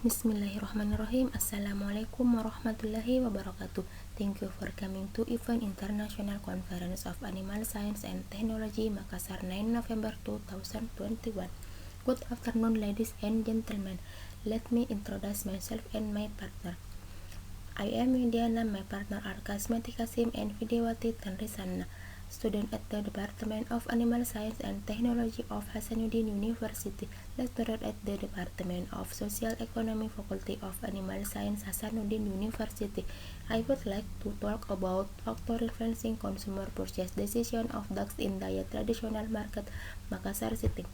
Bismillahirrahmanirrahim. Assalamualaikum warahmatullahi wabarakatuh. Thank you for coming to Event International Conference of Animal Science and Technology Makassar 9 November 2021. Good afternoon, ladies and gentlemen. Let me introduce myself and my partner. I am Indiana, my partner are Kasmati Kasim and Vidyawati Tanrisana, student at the Department of Animal Science and Technology of Hasanuddin University, lecturer at the Department of Social Economy, Faculty of Animal Science, Hasanuddin University. I would like to talk about factor influencing consumer purchase decision of ducks in the traditional market, Makassar City.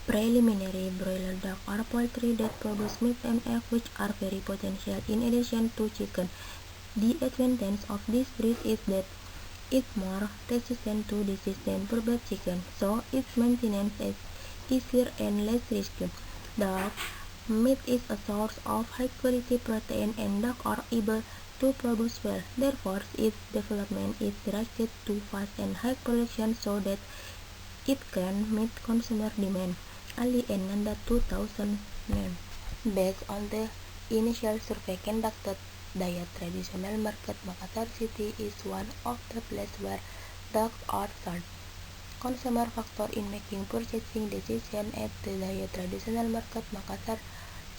Preliminary broiler duck are poultry that produce meat and egg which are very potential in addition to chicken. The advantage of this breed is that it's more resistant to disease than purebred chicken, so its maintenance is easier and less risky. Duck meat is a source of high-quality protein and ducks are able to produce well. Therefore, its development is directed to fast and high production so that it can meet consumer demand. Ali Enanda 2009. Based on the initial survey conducted, the traditional market Makassar City is one of the places where ducks are sold. Consumer factors in making purchasing decisions at the traditional market Makassar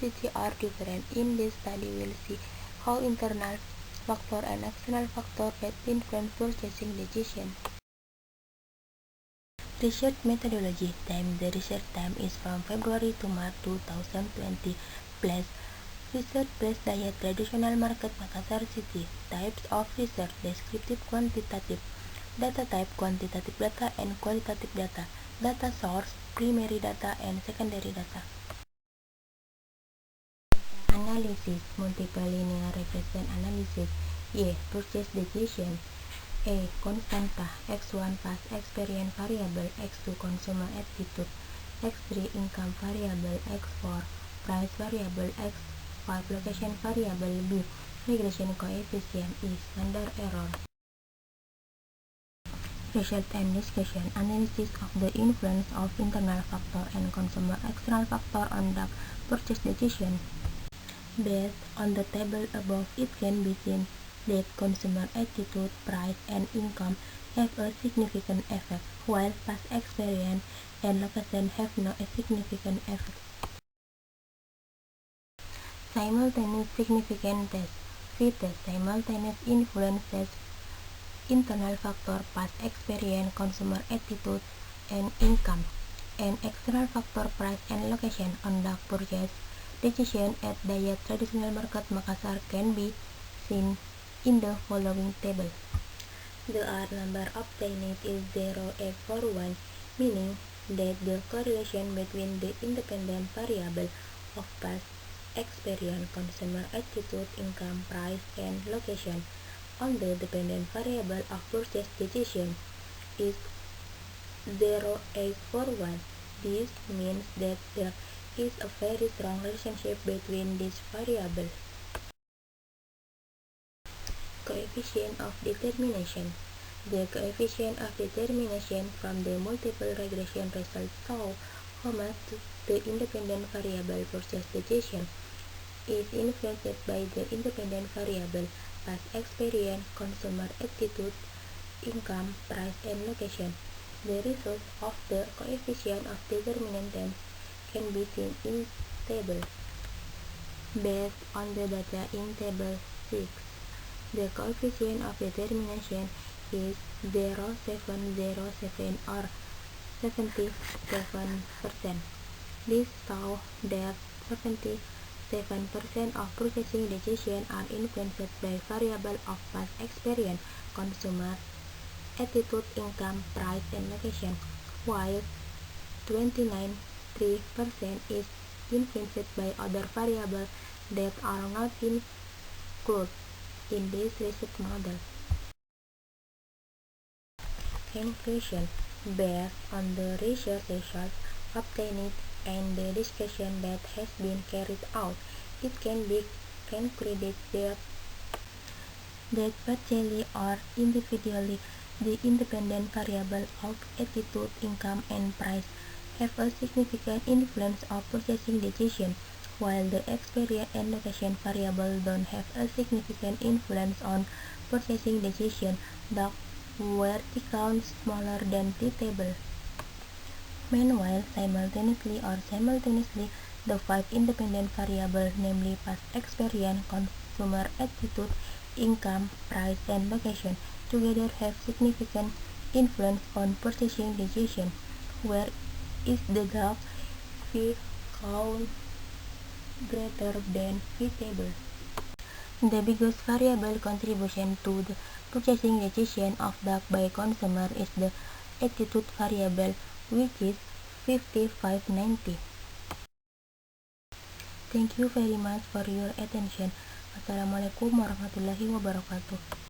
City are different. In this study, we'll see how internal factors and external factors that influence purchasing decisions. Research methodology time. The research time is from February to March 2020. Place. Research based the traditional market Makassar City. Types of research: descriptive, quantitative. Data type: quantitative data and qualitative data. Data source: primary data and secondary data. Analysis: multiple linear regression analysis. Purchase decision. A. Constanta. X1 past experience variable. X2 consumer attitude. X3 income variable. X4 price variable. X5 location variable. B. Regression coefficient. E. Standard error. Result and discussion. Analysis of the influence of internal factor and consumer external factor on the purchase decision. Based on the table above, it can be seen that consumer attitude, price, and income have a significant effect, while past experience and location have no significant effect. Simultaneous significant test. Test. Simultaneous influence test. Internal factor, past experience, consumer attitude, and income, and external factor, price and location on the purchase decision at the traditional market Makassar can be seen in the following table. The R number obtained is 0.41, meaning that the correlation between the independent variable of past experience, consumer attitude, income, price, and location on the dependent variable of purchase decision is 0.41. This means that there is a very strong relationship between these variables. Coefficient of determination. The coefficient of determination from the multiple regression results show how much the independent variable purchase decision is influenced by the independent variable past experience, consumer attitude, income, price, and location. The result of the coefficient of determination can be seen in table. Based on the data in table 6, the coefficient of determination is 0.707 or 77%. This shows that 77% of purchasing decisions are influenced by variables of past experience, consumer attitude, income, price, and location, while 29.3% is influenced by other variables that are not included in this research model. Conclusion. Based on the research results obtained and the discussion that has been carried out, it can be concluded that partially or individually the independent variable of attitude, income, and price have a significant influence on purchasing decisions, while the experience and location variable don't have a significant influence on purchasing decisions. The vertical smaller than the table. Meanwhile, simultaneously, the five independent variables, namely past experience, consumer attitude, income, price, and location, together have significant influence on purchasing decisions. Where is the gap? V count greater than V table. The biggest variable contribution to the purchasing decision of DAC by consumer is the attitude variable, which is 5590. Thank you very much for your attention. Wassalamualaikum warahmatullahi wabarakatuh.